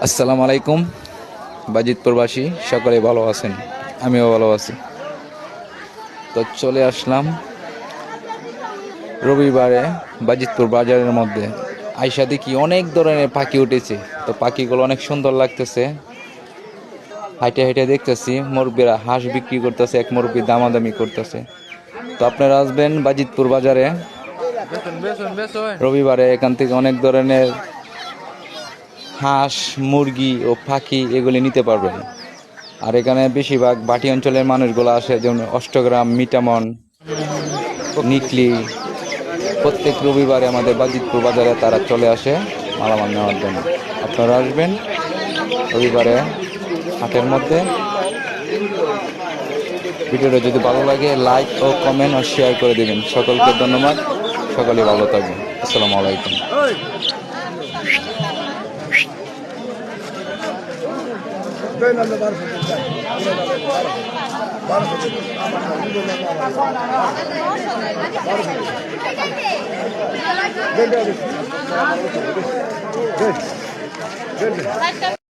আসসালামু আলাইকুম। বাজিত প্রবাসী সকলে ভালো আছেন, আমিও ভালো আছি। তো চলে আসলাম রবিবারে বাজিতপুর বাজারের মধ্যে। আইসা দেখি অনেক ধরনের পাখি উঠেছে। তো পাখিগুলো অনেক সুন্দর লাগতেছে। হাইটে হাইটে দেখতেছি মুরব্বীরা হাঁস বিক্রি করতেছে, এক মুরব্বী দামাদামি করতেছে। তো আপনারা আসবেন বাজিতপুর বাজারে রবিবারে। এখান থেকে অনেক ধরনের হাঁস, মুরগি ও পাখি এগুলি নিতে পারবেন। আর এখানে বেশিরভাগ বাটি অঞ্চলের মানুষগুলো আসে, যেমন অষ্টগ্রাম, মিটামন, নিকলি। প্রত্যেক রবিবারে আমাদের বাজিতপুর বাজারে তারা চলে আসে মালামাল নেওয়ার জন্য। আপনারা আসবেন রবিবারে হাটের মধ্যে। ভিডিওটা যদি ভালো লাগে লাইক ও কমেন্ট ও শেয়ার করে দেবেন। সকলকে ধন্যবাদ। সকলে ভালো থাকবেন। আসসালামু আলাইকুম। Good.